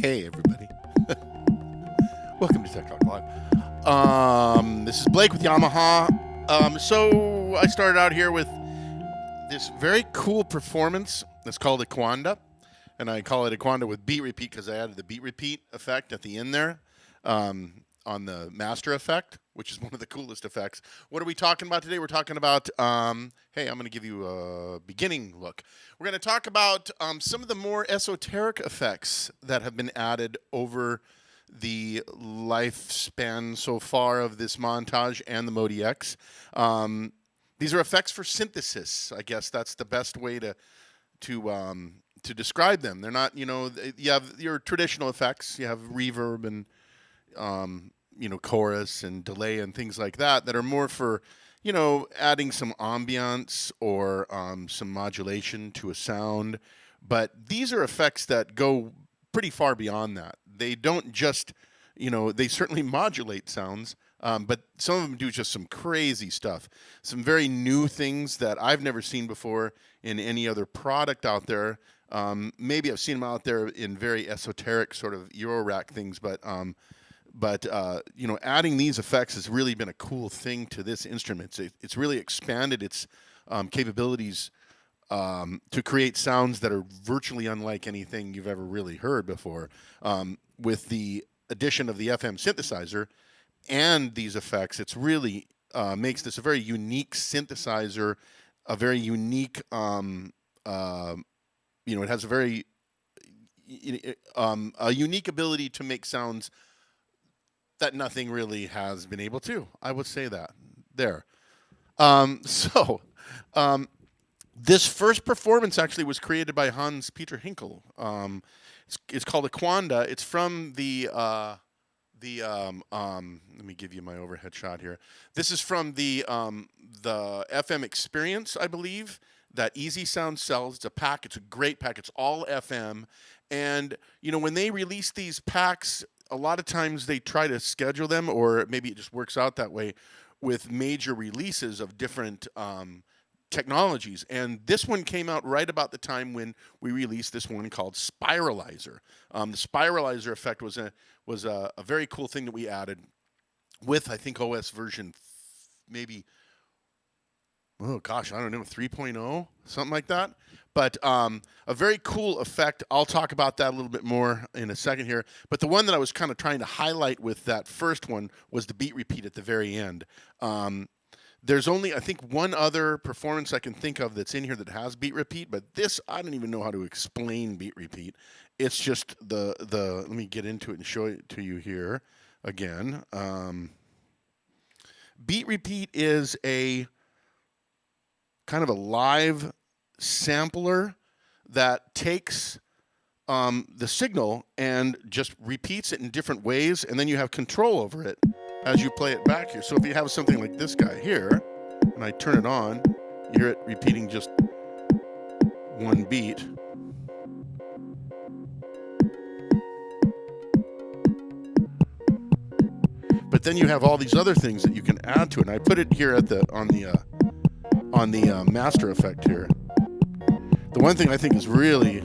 Hey, everybody. Welcome to Tech Talk Live. This is Blake with Yamaha. So I started out here with this very cool performance that's called Equanda. And I call it Equanda with beat repeat because I added the beat repeat effect at the end there on the master effect, which is one of the coolest effects. What are we talking about today? We're talking about, hey, I'm going to give you a beginning look. We're going to talk about some of the more esoteric effects that have been added over the lifespan so far of this Montage and the MODX. These are effects for synthesis. I guess that's the best way to describe them. They're not, you have your traditional effects. You have reverb and chorus and delay and things like that are more for, adding some ambiance or some modulation to a sound. But these are effects that go pretty far beyond that. They don't just, they certainly modulate sounds, but some of them do just some crazy stuff. Some very new things that I've never seen before in any other product out there. Maybe I've seen them out there in very esoteric sort of Eurorack things, but adding these effects has really been a cool thing to this instrument. It's really expanded its capabilities to create sounds that are virtually unlike anything you've ever really heard before. With the addition of the FM synthesizer and these effects, it's really makes this a very unique synthesizer, a very unique, it has a very a unique ability to make sounds that nothing really has been able to. I would say that there. This first performance actually was created by Hans-Peter Hinkel. It's called Equanda. It's from the let me give you my overhead shot here. This is from the FM Experience, I believe, that Easy Sound sells. It's a pack. It's a great pack. It's all FM. And, when they release these packs, a lot of times they try to schedule them, or maybe it just works out that way, with major releases of different technologies. And this one came out right about the time when we released this one called Spiralizer. The Spiralizer effect was a very cool thing that we added with, I think, OS version maybe, oh gosh, I don't know, 3.0, something like that. But a very cool effect. I'll talk about that a little bit more in a second here. But the one that I was kind of trying to highlight with that first one was the beat repeat at the very end. There's only, I think, one other performance I can think of that's in here that has beat repeat, but this, I don't even know how to explain beat repeat. It's just let me get into it and show it to you here again. Beat repeat is a kind of a live sampler that takes the signal and just repeats it in different ways, and then you have control over it as you play it back here. So if you have something like this guy here, and I turn it on, you hear it repeating just one beat. But then you have all these other things that you can add to it. And I put it here at on the master effect here. The one thing I think is really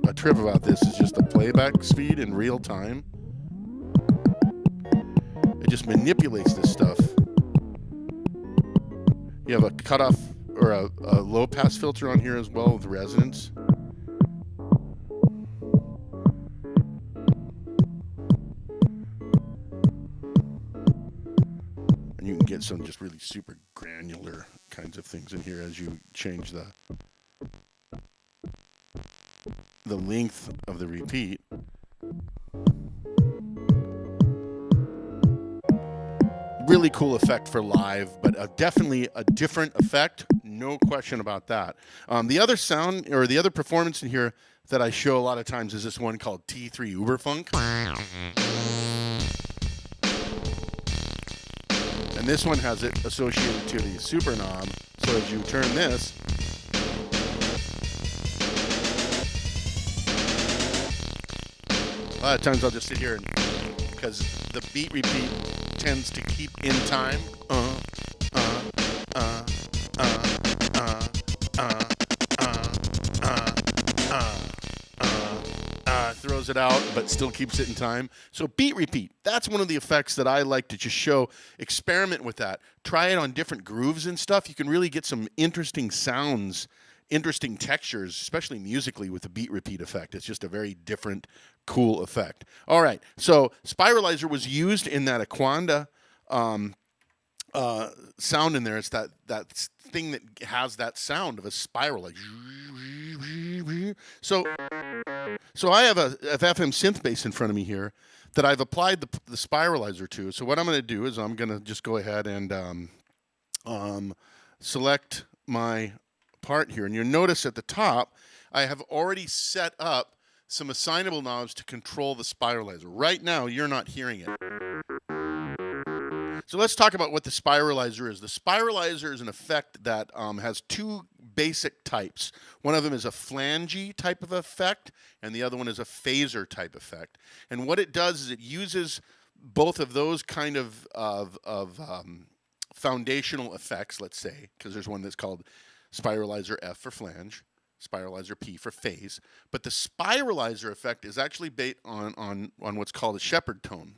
a trip about this is just the playback speed in real time. It just manipulates this stuff. You have a cutoff or a low pass filter on here as well with resonance. And you can get some just really super granular kinds of things in here as you change the length of the repeat. Really cool effect for live, but definitely a different effect, no question about that. The other sound or the other performance in here that I show a lot of times is this one called T3 Uberfunk. And this one has it associated to the super knob. So as you turn this, a lot of times I'll just sit here and, because the beat repeat tends to keep in time. Throws mellows it out, but still keeps it in time. So beat repeat, that's one of the effects that I like to just show. Experiment with that. Try it on different grooves and stuff. You can really get some interesting sounds, interesting textures, especially musically with the beat repeat effect. It's just a very different, cool effect. All right, so Spiralizer was used in that Aquanda sound in there. It's that thing that has that sound of a spiral, like. So I have a FM synth bass in front of me here that I've applied the Spiralizer to. So what I'm going to do is I'm going to just go ahead and select my part here, and you'll notice at the top I have already set up some assignable knobs to control the Spiralizer. Right now you're not hearing it. So let's talk about what the Spiralizer is. The Spiralizer is an effect that has two basic types. One of them is a flangey type of effect, and the other one is a phaser type effect. And what it does is it uses both of those kind of foundational effects, let's say, because there's one that's called Spiralizer F for flange, Spiralizer P for phase. But the Spiralizer effect is actually based on what's called a shepherd tone.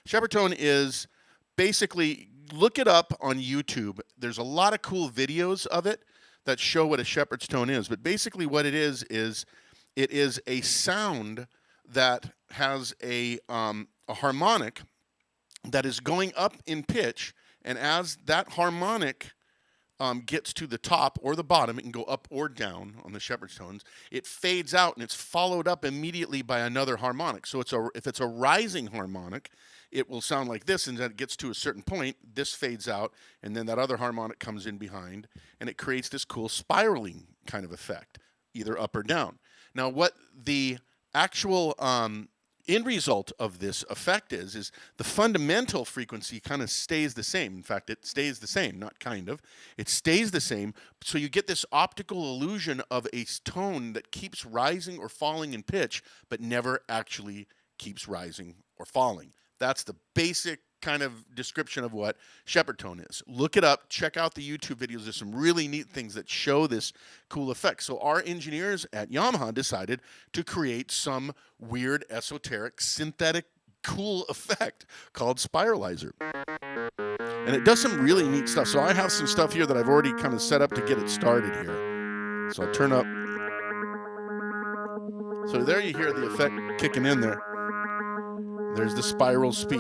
Shepherd tone is basically, look it up on YouTube. There's a lot of cool videos of it that show what a shepherd's tone is. But basically what it is it is a sound that has a harmonic that is going up in pitch, and as that harmonic gets to the top or the bottom, it can go up or down on the shepherd's tones, it fades out and it's followed up immediately by another harmonic. So if it's a rising harmonic, it will sound like this, and then it gets to a certain point, this fades out, and then that other harmonic comes in behind, and it creates this cool spiraling kind of effect, either up or down. Now, what the actual end result of this effect is the fundamental frequency kind of stays the same. In fact, it stays the same, not kind of. It stays the same, so you get this optical illusion of a tone that keeps rising or falling in pitch, but never actually keeps rising or falling. That's the basic kind of description of what shepherd tone is. Look it up. Check out the YouTube videos. There's some really neat things that show this cool effect. So our engineers at Yamaha decided to create some weird, esoteric, synthetic, cool effect called Spiralizer. And it does some really neat stuff. So I have some stuff here that I've already kind of set up to get it started here. So I'll turn up. So there you hear the effect kicking in there. There's the spiral speed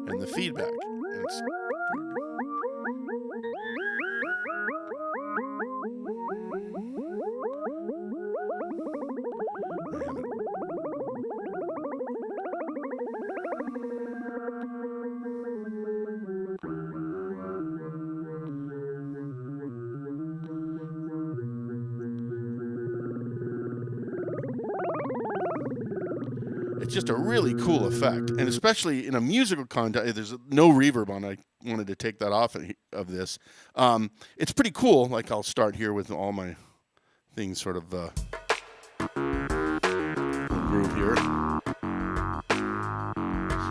and the feedback. And it's just a really cool effect, and especially in a musical context, there's no reverb on. I wanted to take that off of this. It's pretty cool. Like, I'll start here with all my things sort of groove here.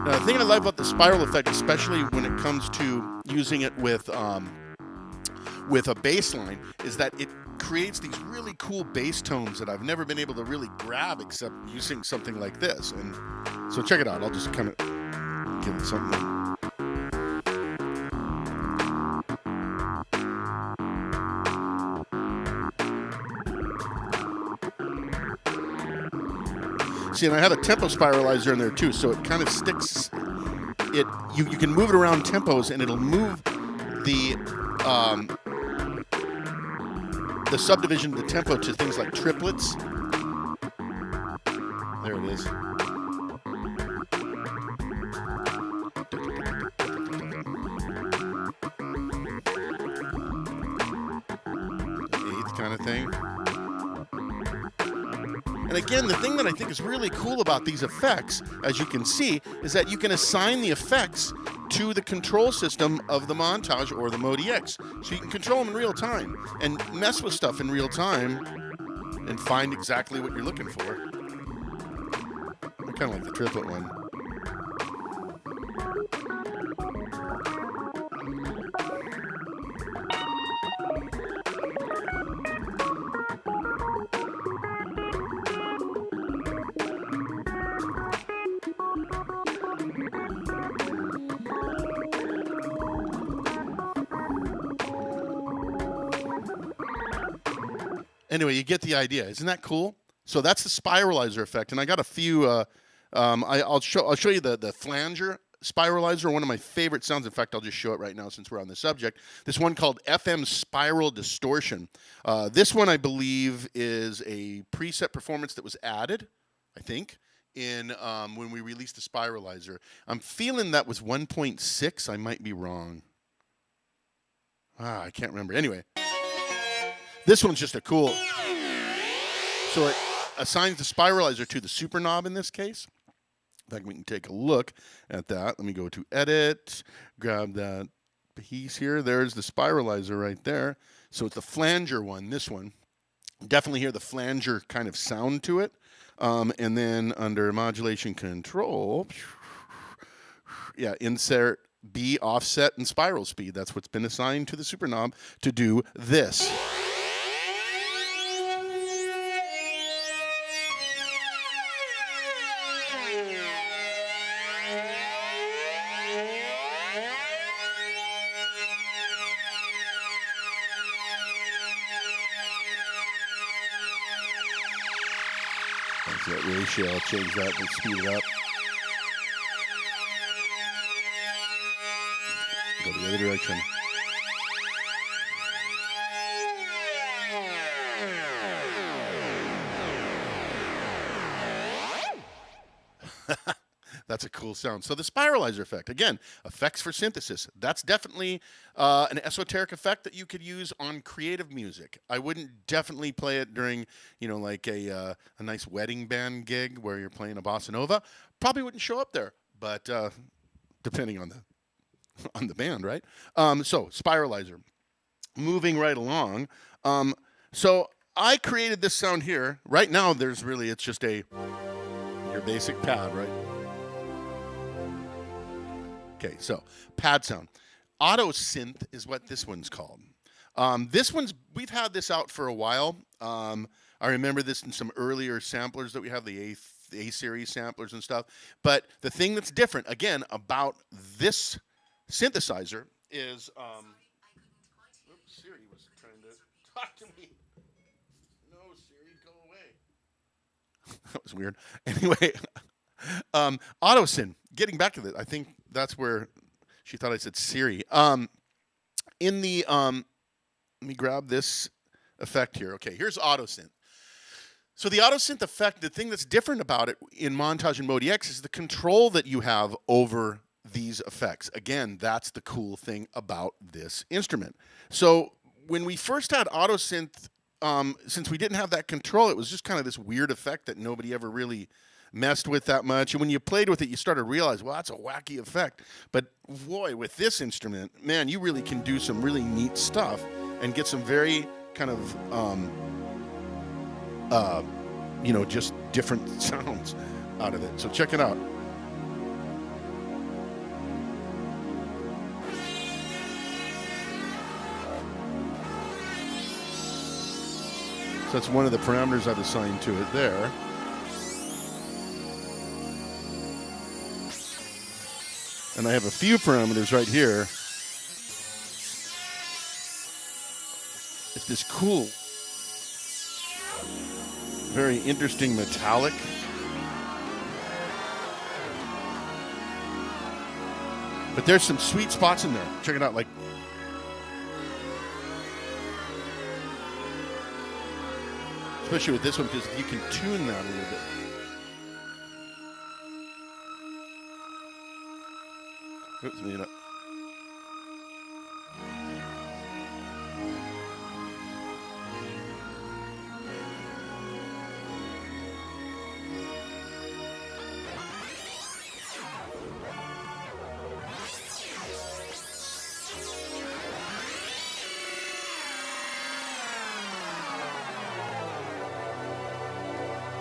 Now, the thing I love about the spiral effect, especially when it comes to using it with a bass line, is that it creates these really cool bass tones that I've never been able to really grab except using something like this. And so check it out. I'll just kind of give it something. See, and I have a tempo spiralizer in there too, so it kind of sticks. You can move it around tempos, and it'll move the subdivision of the tempo to things like triplets. There it is. Eighth kind of thing. And again, the thing that I think is really cool about these effects, as you can see, is that you can assign the effects to the control system of the Montage or the MODX. So you can control them in real time and mess with stuff in real time and find exactly what you're looking for. I kind of like the triplet one. Anyway, you get the idea. Isn't that cool? So that's the spiralizer effect, and I got a few. I'll show you the flanger spiralizer, one of my favorite sounds. In fact, I'll just show it right now since we're on the subject. This one called FM Spiral Distortion. This one, I believe, is a preset performance that was added, I think, in when we released the spiralizer. I'm feeling that was 1.6. I might be wrong. I can't remember. Anyway, this one's just a cool. So it assigns the spiralizer to the super knob in this case. In fact, we can take a look at that. Let me go to Edit, grab that piece here. There's the spiralizer right there. So it's the flanger one, this one. Definitely hear the flanger kind of sound to it. And then under modulation control, yeah, insert B offset and spiral speed. That's what's been assigned to the super knob to do this. That's that ratio. I'll change that and speed it up. Go the other direction. That's a cool sound. So the spiralizer effect, again, effects for synthesis. That's definitely an esoteric effect that you could use on creative music. I wouldn't definitely play it during, you know, like a nice wedding band gig where you're playing a bossa nova. Probably wouldn't show up there, but depending on the band, right? So spiralizer. Moving right along. So I created this sound here. Right now, it's just your basic pad, right? Okay, so pad sound. Auto synth is what this one's called. We've had this out for a while. I remember this in some earlier samplers that we have, the A series samplers and stuff. But the thing that's different, again, about this synthesizer is, Siri was trying to talk to me. No, Siri, go away. That was weird. Anyway, auto synth. Getting back to that, I think that's where she thought I said Siri. Let me grab this effect here. Okay, here's auto synth. So the auto synth effect, the thing that's different about it in Montage and MODX is the control that you have over these effects. Again, that's the cool thing about this instrument. So when we first had auto synth, since we didn't have that control, it was just kind of this weird effect that nobody ever really messed with that much. And when you played with it, you started to realize, well, that's a wacky effect. But boy, with this instrument, man, you really can do some really neat stuff and get some very kind of, just different sounds out of it. So check it out. So that's one of the parameters I've assigned to it there. And I have a few parameters right here. It's this cool, very interesting metallic. But there's some sweet spots in there. Check it out, like. Especially with this one, because you can tune that a little bit. Oops, made it up.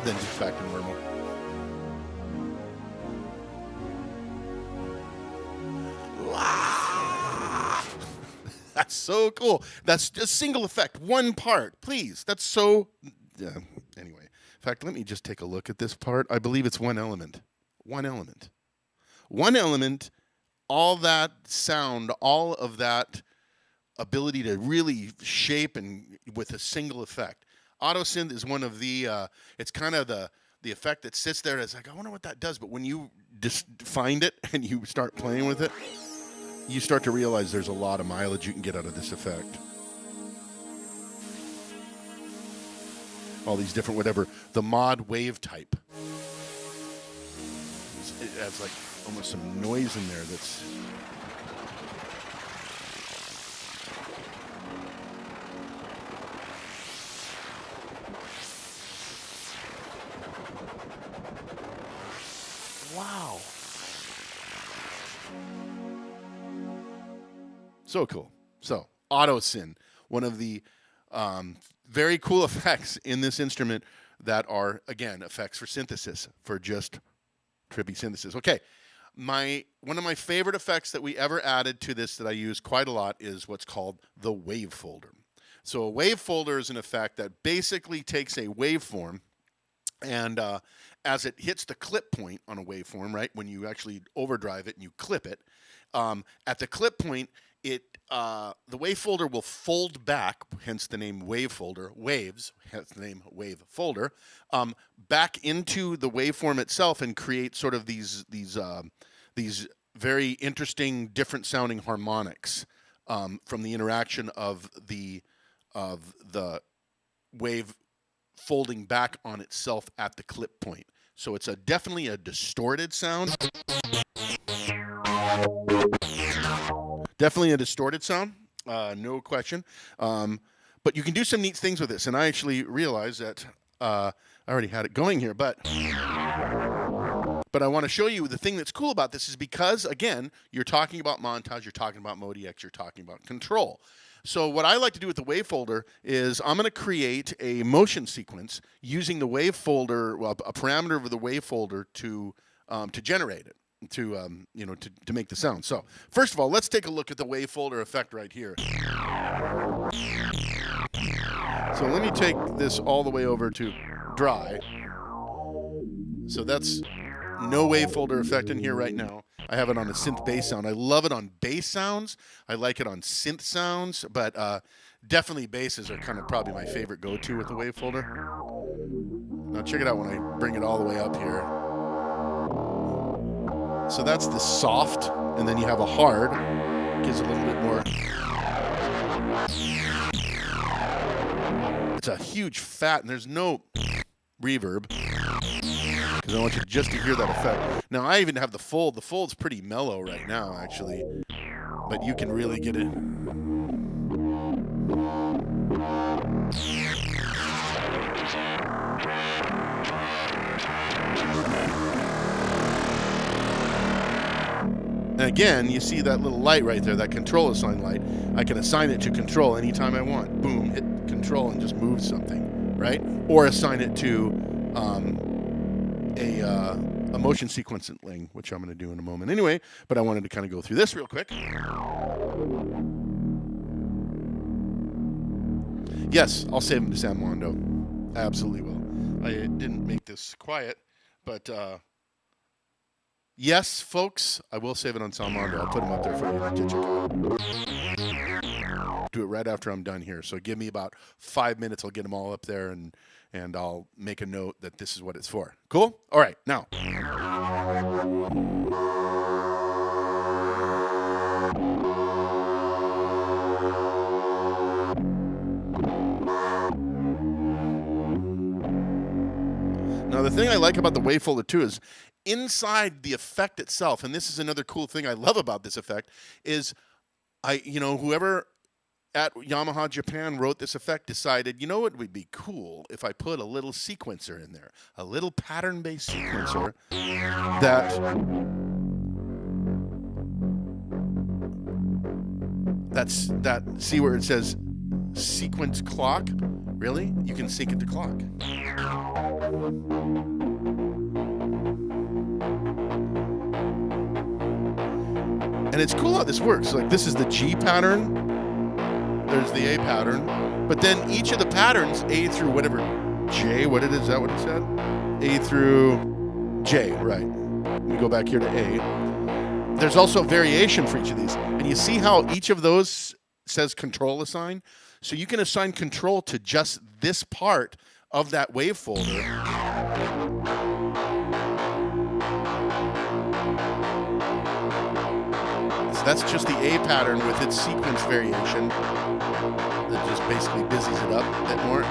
Then just back to normal. That's so cool. That's a single effect, one part, please. That's so, anyway. In fact, let me just take a look at this part. I believe it's one element. One element. One element, all that sound, all of that ability to really shape and with a single effect. Auto synth is one of the, it's kind of the effect that sits there. It's like, I wonder what that does. But when you just find it and you start playing with it, you start to realize there's a lot of mileage you can get out of this effect. All these different whatever, the mod wave type. It adds like almost some noise in there that's... Wow. So cool. So, auto syn, one of the very cool effects in this instrument that are, again, effects for synthesis, for just trippy synthesis. Okay, one of my favorite effects that we ever added to this that I use quite a lot is what's called the wave folder. So a wave folder is an effect that basically takes a waveform and as it hits the clip point on a waveform, right, when you actually overdrive it and you clip it, at the clip point, the wave folder will fold back, hence the name wave folder, waves, hence the name wave folder, back into the waveform itself and create sort of these very interesting, different sounding harmonics from the interaction of the wave folding back on itself at the clip point. So it's definitely a distorted sound. Definitely a distorted sound, no question. But you can do some neat things with this. And I actually realized that I already had it going here, but I want to show you the thing that's cool about this is because, again, you're talking about montage, you're talking about MODX, you're talking about control. So what I like to do with the wave folder is I'm going to create a motion sequence using the wave folder, well, a parameter of the wave folder to generate it, to make the sound. So first of all, let's take a look at the wave folder effect right here. So let me take this all the way over to dry. So that's no wave folder effect in here right now. I have it on a synth bass sound. I love it on bass sounds. I like it on synth sounds, but definitely basses are kind of probably my favorite go-to with the wave folder. Now check it out when I bring it all the way up here. So that's the soft, and then you have a hard. Gives a little bit more. It's a huge fat, and there's no reverb. Because I want you just to hear that effect. Now, I even have the fold. The fold's pretty mellow right now, actually. But you can really get it. And again, you see that little light right there, that control assign light. I can assign it to control anytime I want. Boom, hit control and just move something, right? Or assign it to a motion sequencing, which I'm going to do in a moment anyway, but I wanted to kind of go through this real quick. Yes, I'll save them to Soundmondo. Absolutely will. I didn't make this quiet, but yes, folks, I will save it on Soundmondo. I'll put them up there for you to check out. Do it right after I'm done here. So give me about 5 minutes. I'll get them all up there, and I'll make a note that this is what it's for. Cool? All right, now. Now, the thing I like about the wave folder, too, is inside the effect itself, and this is another cool thing I love about this effect, is whoever at Yamaha Japan wrote this effect decided, you know what would be cool if I put a little sequencer in there, a little pattern-based sequencer that see where it says sequence clock? Really? You can sync it to clock. And it's cool how this works. Like, this is the G pattern. There's the A pattern. But then each of the patterns, A through whatever J, is that what it said? A through J, right. We go back here to A. There's also variation for each of these. And you see how each of those says control assign? So you can assign control to just this part of that wave folder. So that's just the A pattern with its sequence variation that just basically busies it up a bit more.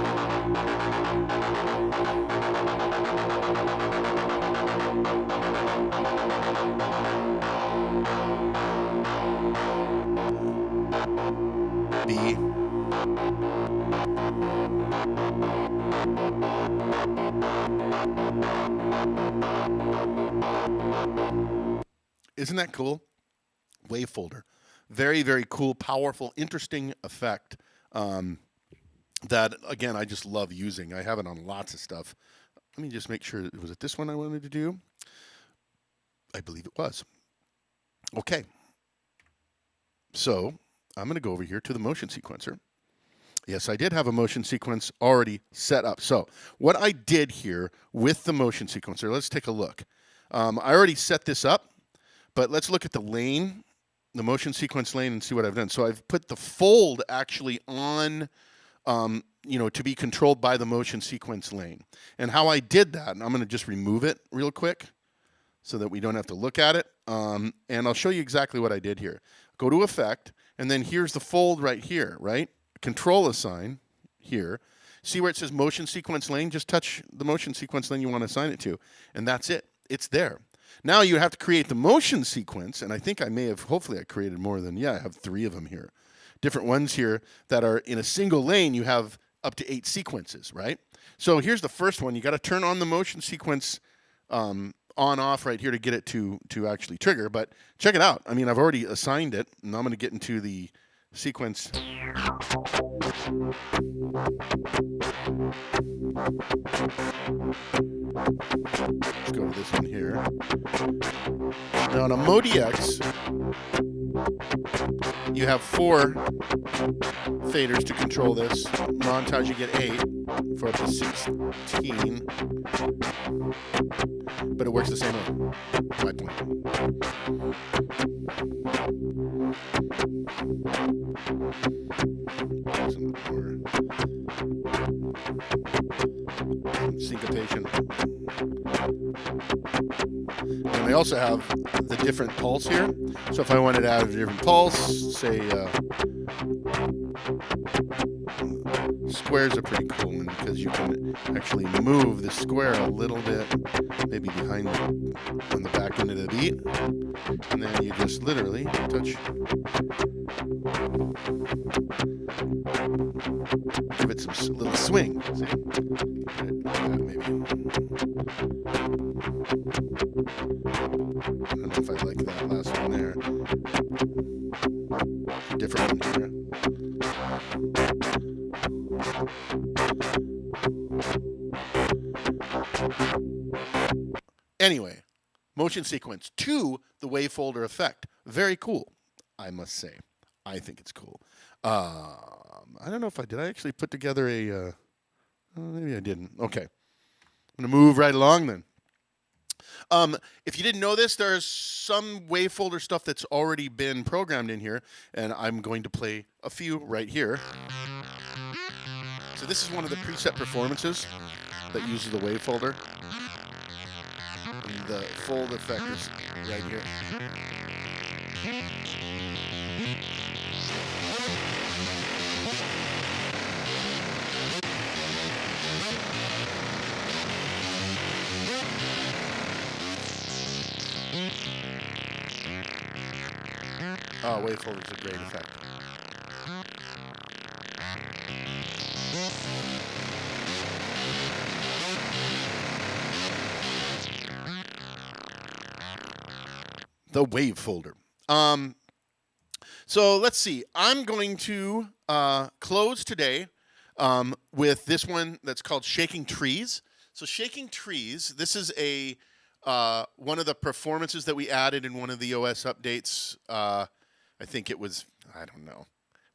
B. Isn't that cool? Wave folder. Very, very cool, powerful, interesting effect that, again, I just love using. I have it on lots of stuff. Let me just make sure. Was it this one I wanted to do? I believe it was. Okay. So I'm going to go over here to the motion sequencer. Yes, I did have a motion sequence already set up. So what I did here with the motion sequencer, let's take a look. I already set this up, but let's look at the lane, the motion sequence lane, and see what I've done. So I've put the fold actually on, to be controlled by the motion sequence lane. And how I did that, and I'm going to just remove it real quick so that we don't have to look at it. And I'll show you exactly what I did here. Go to Effect, and then here's the fold right here, right? Control assign here. See where it says motion sequence lane? Just touch the motion sequence lane you want to assign it to, and that's it. It's there. Now you have to create the motion sequence, and I think I may have, hopefully I created more than, I have 3 of them here. Different ones here that are in a single lane. You have up to 8 sequences, right? So here's the first one. You got to turn on the motion sequence on off right here to get it to actually trigger, but check it out. I mean, I've already assigned it, and I'm going to get into the sequence. Let's go to this one here. Now on a MODX, you have 4 faders to control this. Montage, you get 8 for up to 16. But it works the same way. My point. Some more syncopation. And I also have the different pulse here. So if I wanted to add a different pulse, say squares are pretty cool because you can actually move the square a little bit, maybe behind on the back end of the beat, and then you just literally touch, give it some little swing. See? Maybe. I don't know if I like that last one there. Different one here. Anyway, motion sequence to the wave folder effect. Very cool, I must say. I think it's cool. I don't know if I did. I actually put together a. Maybe I didn't. Okay, I'm gonna move right along then. If you didn't know this, there's some wave folder stuff that's already been programmed in here, and I'm going to play a few right here. So this is one of the preset performances that uses the wave folder. And the fold effect is right here. Oh, wave folder is a great effect. The wave folder. So let's see. I'm going to close today with this one that's called Shaking Trees. So Shaking Trees, this is a one of the performances that we added in one of the OS updates. I think it was, I don't know.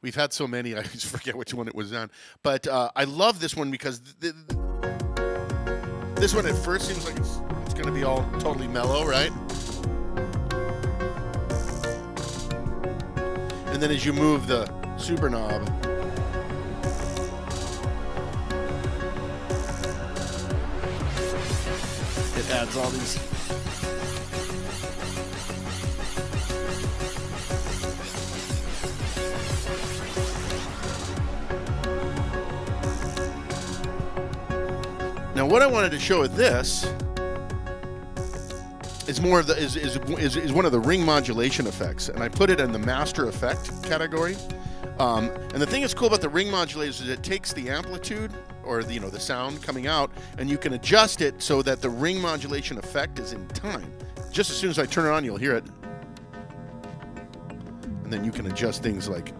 We've had so many, I just forget which one it was on. But I love this one because this one at first seems like it's going to be all totally mellow, right? And then as you move the super knob, adds all these. Now, what I wanted to show with this is more of the is one of the ring modulation effects, and I put it in the master effect category. And the thing that's cool about the ring modulators is it takes the amplitude or the, the sound coming out, and you can adjust it so that the ring modulation effect is in time. Just as soon as I turn it on, you'll hear it, and then you can adjust things like.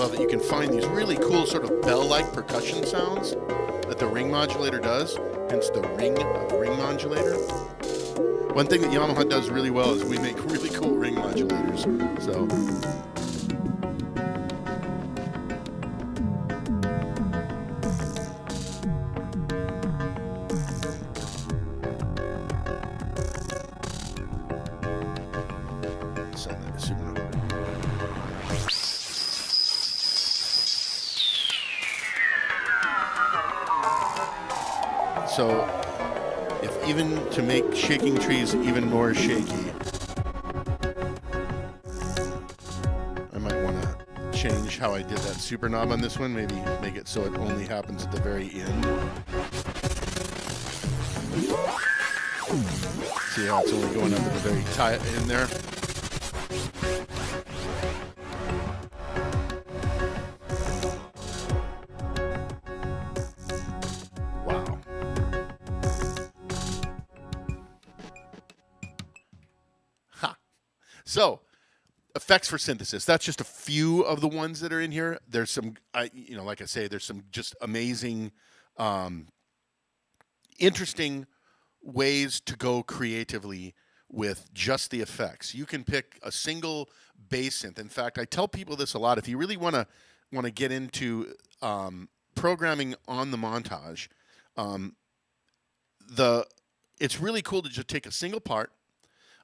That you can find these really cool sort of bell-like percussion sounds that the ring modulator does, hence the ring modulator. One thing that Yamaha does really well is we make really cool ring modulators. So. So, if even to make shaking trees even more shaky, I might want to change how I did that super knob on this one. Maybe make it so it only happens at the very end. See how it's only going up at the very end there? So, effects for synthesis. That's just a few of the ones that are in here. There's some, like I say, there's some just amazing, interesting ways to go creatively with just the effects. You can pick a single bass synth. In fact, I tell people this a lot. If you really want to get into programming on the Montage, it's really cool to just take a single part.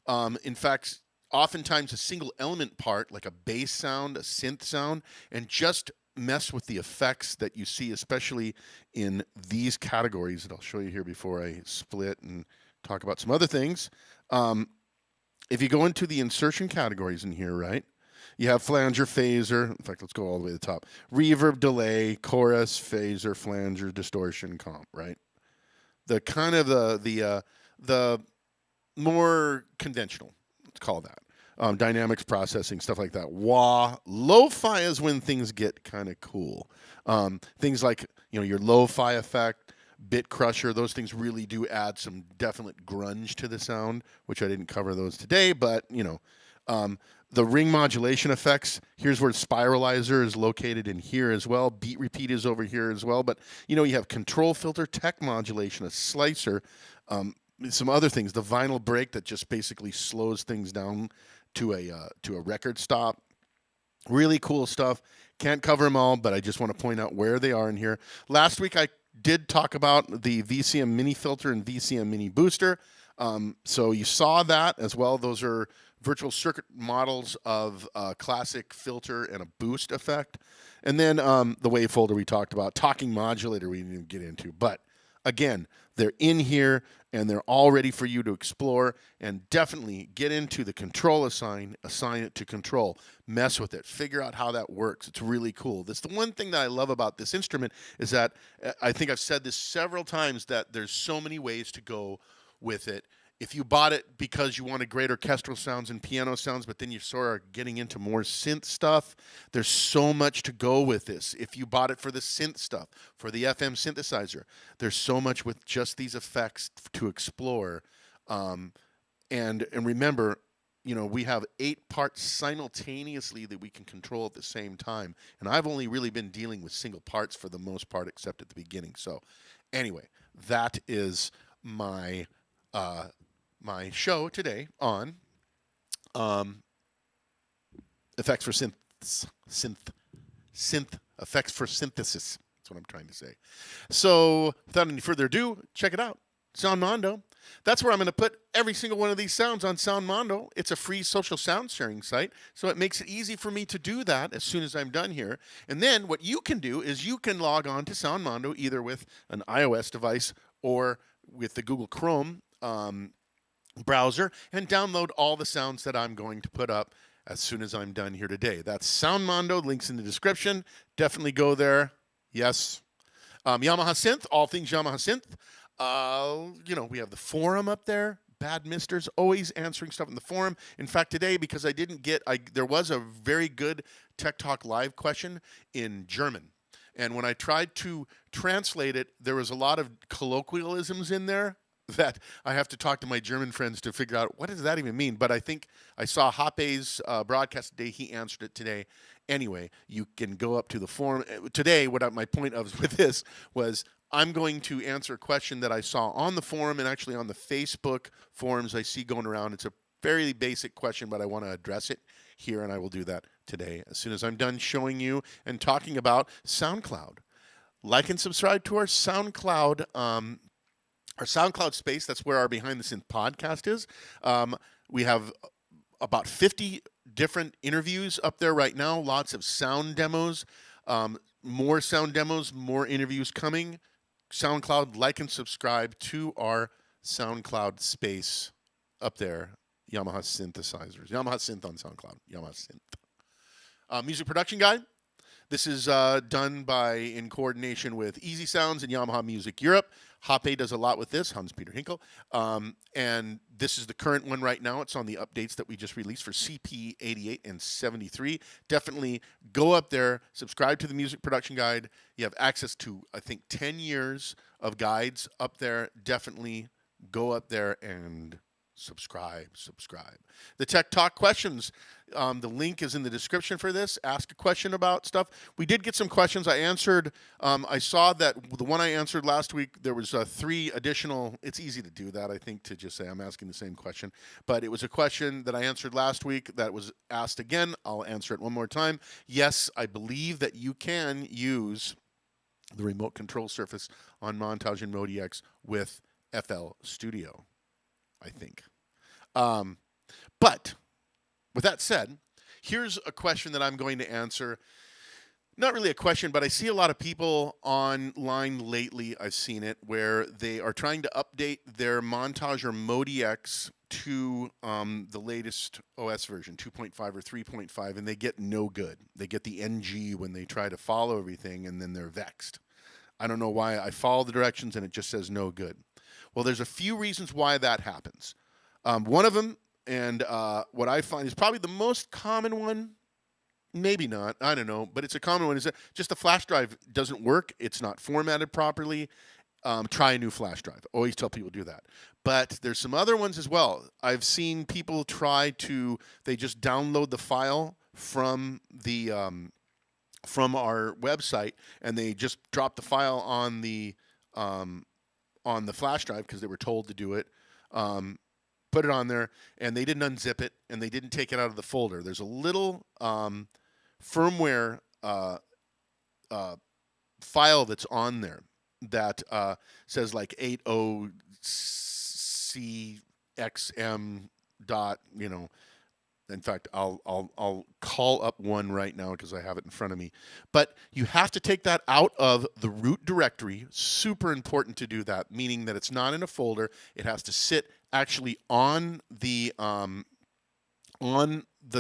In fact, oftentimes a single element part, like a bass sound, a synth sound, and just mess with the effects that you see, especially in these categories that I'll show you here before I split and talk about some other things. If you go into the insertion categories in here, right, you have flanger, phaser. In fact, let's go all the way to the top. Reverb, delay, chorus, phaser, flanger, distortion, comp, right? The kind of the more conventional, let's call that. Dynamics processing, stuff like that. Wah. Lo-fi is when things get kind of cool. Things like, your lo-fi effect, bit crusher, those things really do add some definite grunge to the sound, which I didn't cover those today, but, the ring modulation effects, here's where Spiralizer is located in here as well. Beat repeat is over here as well, but, you have control filter, tech modulation, a slicer, some other things, the vinyl break that just basically slows things down to a record stop. Really cool stuff. Can't cover them all, but I just want to point out where they are in here. Last week I did talk about the VCM mini filter and VCM mini booster. So you saw that as well. Those are virtual circuit models of a classic filter and a boost effect. And then the wave folder we talked about, talking modulator we didn't even get into. But again, they're in here and they're all ready for you to explore, and definitely get into the control assign it to control, mess with it, figure out how that works. It's really cool. That's the one thing that I love about this instrument is that I think I've said this several times that there's so many ways to go with it. If you bought it because you wanted great orchestral sounds and piano sounds, but then you sort of getting into more synth stuff, there's so much to go with this. If you bought it for the synth stuff, for the FM synthesizer, there's so much with just these effects to explore. And remember, we have 8 parts simultaneously that we can control at the same time. And I've only really been dealing with single parts for the most part, except at the beginning. So anyway, that is my show today on effects for synth effects for synthesis. That's what I'm trying to say. So without any further ado, check it out. Soundmondo. That's where I'm going to put every single one of these sounds on Soundmondo. It's a free social sound sharing site, so it makes it easy for me to do that as soon as I'm done here. And then what you can do is you can log on to Soundmondo either with an iOS device or with the Google Chrome browser and download all the sounds that I'm going to put up as soon as I'm done here today. That's Soundmondo. Links in the description. Definitely go there. Yes. Yamaha Synth, all things Yamaha Synth. We have the forum up there. Bad Misters always answering stuff in the forum. In fact, today, because there was a very good Tech Talk Live question in German. And when I tried to translate it, there was a lot of colloquialisms in there that I have to talk to my German friends to figure out what does that even mean. But I think I saw Hape's broadcast today. He answered it today. Anyway, you can go up to the forum. Today, my point with this was I'm going to answer a question that I saw on the forum and actually on the Facebook forums I see going around. It's a fairly basic question, but I want to address it here, and I will do that today as soon as I'm done showing you and talking about SoundCloud. Like and subscribe to our SoundCloud space. That's where our Behind the Synth podcast is. We have about 50 different interviews up there right now. Lots of sound demos. More sound demos, more interviews coming. SoundCloud, like and subscribe to our SoundCloud space up there. Yamaha synthesizers. Yamaha Synth on SoundCloud. Yamaha Synth. Music production guide. This is done in coordination with Easy Sounds and Yamaha Music Europe. Hape does a lot with this, Hans-Peter Hinkel. And this is the current one right now. It's on the updates that we just released for CP 88 and 73. Definitely go up there, subscribe to the Music Production Guide. You have access to, I think, 10 years of guides up there. Definitely go up there and subscribe. The Tech Talk questions. The link is in the description for this. Ask a question about stuff. We did get some questions. I answered. I saw that the one I answered last week, there was 3 additional. It's easy to do that, I think, to just say I'm asking the same question. But it was a question that I answered last week that was asked again. I'll answer it one more time. Yes, I believe that you can use the remote control surface on Montage and MODX with FL Studio, I think. But with that said, here's a question that I'm going to answer. Not really a question, but I see a lot of people online lately, I've seen it, where they are trying to update their Montage or MODX to the latest OS version, 2.5 or 3.5, and they get no good. They get the NG when they try to follow everything, and then they're vexed. I don't know why. I follow the directions, and it just says no good. Well, there's a few reasons why that happens. One of them, and what I find is probably the most common one, maybe not, I don't know, but it's a common one, is that just the flash drive doesn't work. It's not formatted properly. Try a new flash drive. Always tell people to do that. But there's some other ones as well. I've seen people they just download the file from our website, and they just drop the file on the flash drive because they were told to do it. Put it on there, and they didn't unzip it, and they didn't take it out of the folder. There's a little firmware file that's on there that says like 80CXM dot, In fact, I'll call up one right now because I have it in front of me. But you have to take that out of the root directory. Super important to do that, meaning that it's not in a folder. It has to sit actually on the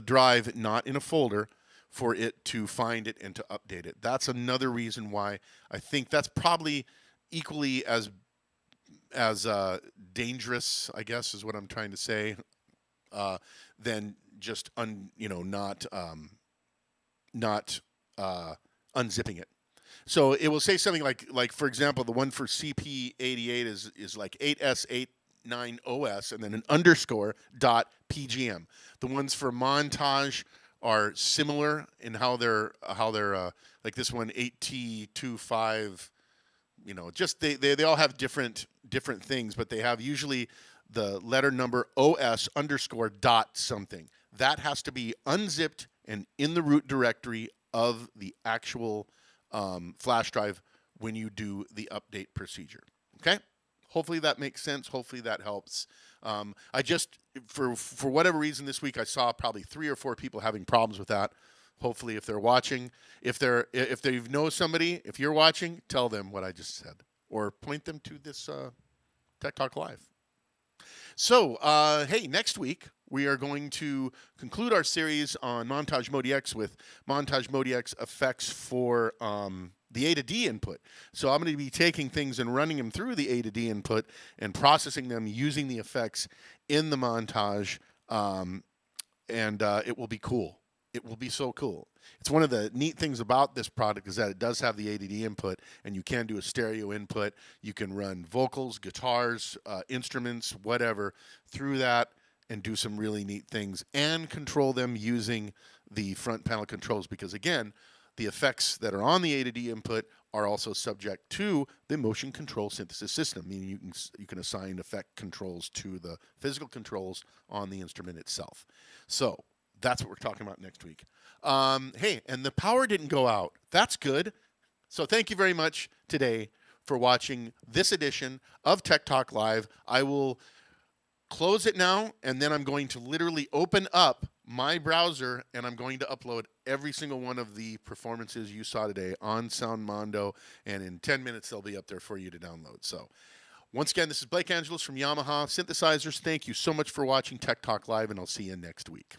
drive, not in a folder, for it to find it and to update it. That's another reason why I think that's probably equally as dangerous, I guess, is what I'm trying to say, than just not unzipping it. So it will say something like for example, the one for CP88 is like 8S89OS and then an underscore .pgm. The ones for Montage are similar in how they're like this one 8T25. Just they all have different things, but they have usually the letter number OS underscore dot something. That has to be unzipped and in the root directory of the actual flash drive when you do the update procedure. Okay? Hopefully that makes sense. Hopefully that helps. I just, for whatever reason this week, I saw probably 3 or 4 people having problems with that. Hopefully, if they're watching, if they know somebody, if you're watching, tell them what I just said, or point them to this Tech Talk Live. So, hey, next week we are going to conclude our series on Montage MODX with Montage MODX effects for the A to D input. So I'm going to be taking things and running them through the A to D input and processing them using the effects in the montage, and it will be cool. It will be so cool. It's one of the neat things about this product is that it does have the A to D input, and you can do a stereo input. You can run vocals, guitars, instruments, whatever, through that and do some really neat things and control them using the front panel controls because, again, the effects that are on the A to D input are also subject to the motion control synthesis system, meaning you can assign effect controls to the physical controls on the instrument itself. So that's what we're talking about next week. Hey, and the power didn't go out. That's good. So thank you very much today for watching this edition of Tech Talk Live. I will close it now, and then I'm going to literally open up my browser, and I'm going to upload every single one of the performances you saw today on Soundmondo, and in 10 minutes they'll be up there for you to download. So once again, this is Blake Angelos from Yamaha Synthesizers. Thank you so much for watching Tech Talk Live, and I'll see you next week.